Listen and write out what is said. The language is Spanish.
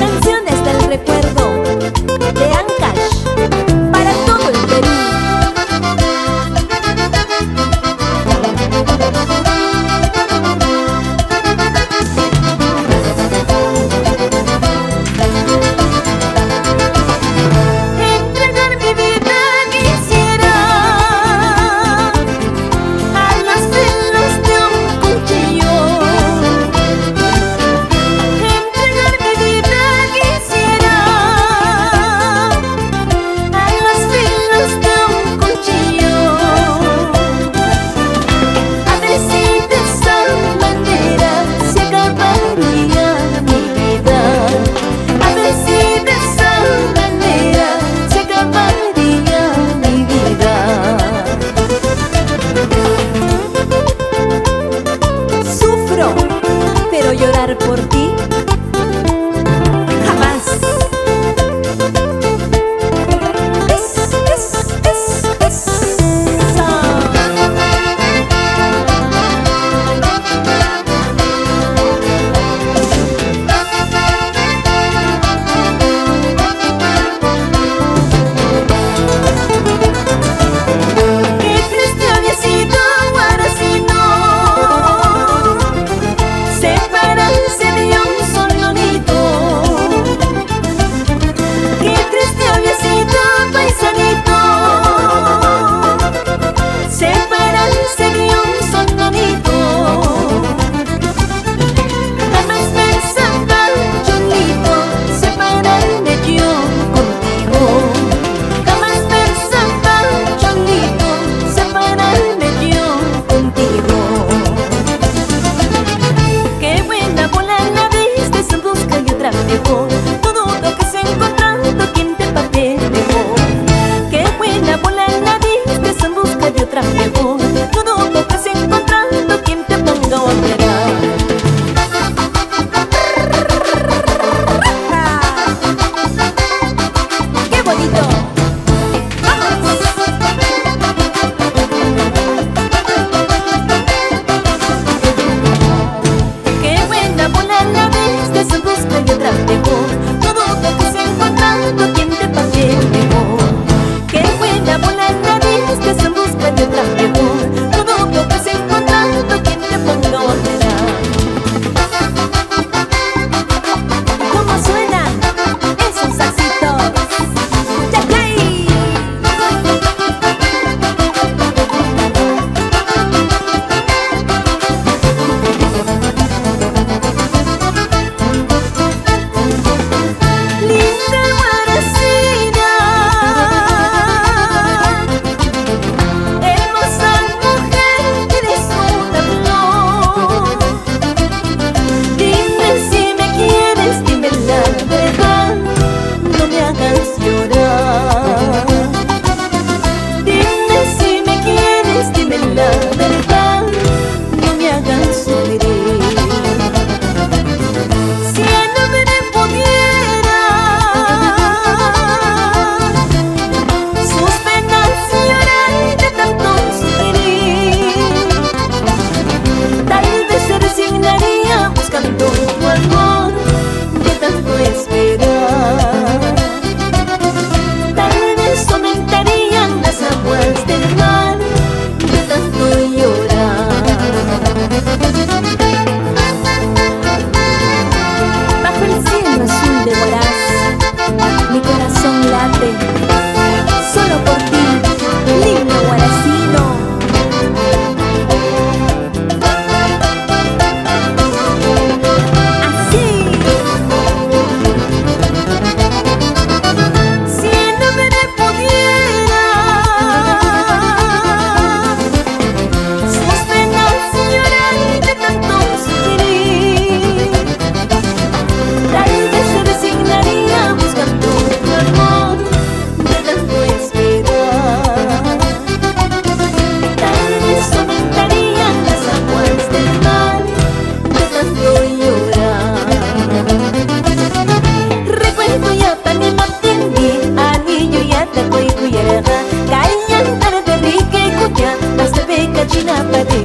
Canciones del recuerdo de Ancash para todo el Perú. Entregar mi vida quisiera a los filos de un cuchillo. Entregar mi vida quisiera a los filos de un cuchillo. A ver si de esa manera se acabaría mi vida. A ver si de esa manera se acabaría mi vida. Sufro, pero llorar por ti jamás. Qué triste había sido ahora si no separarse de un solo nido. Qué triste había sido, paisanito, separarse de un solo nido. Jamás pensaba, Cholito, separarme yo contigo. Jamás pensaba, Cholito, separarme yo contigo. Qué buena bola la viste en busca de otra mejor. Todo lo que se encontrando quien te parte mejor. Qué buena bola la viste en busca de otra mejor. Todo lo que se encontrando quien te ponga a operar. ¡Qué bonito! ¡Vamos! Qué buena bola la ves, se busca y otra mejor. Todo lo que se encontrando quien te pague mejor. Qué buena bola la ves, se busca y otra mejor. Todo lo que se encontrando quien te ponga a ordenar. ¿Cómo suenan esos saxitos? ¡Yacay! Linda Guaracina, hermosa mujer, eres una flor. Dime si me quieres, dime la verdad, no me hagas llorar. Dime si me quieres, dime la verdad, no me hagas sufrir. Si el hombre pudiera sus penas llorar de tanto sufrir, tal vez se resignaría buscando tu amor de tanto esperar. Tal vez aumentarían las aguas del mar de tanto llorar. Bajo el cielo azul de Huaraz, mi corazón late solo por ti, lindo Guaracino. Así. Si el hombre pudiera sus penas llorar de tanto sufrir, tal vez se resignaría buscando tu amor de tanto esperar. Tal vez aumentarían las aguas del mar de tanto llorar. Recuerdo ya pani matindi, anillo ya te voy cuyaraga, callan tarde rique cuya, hasta peca china pati.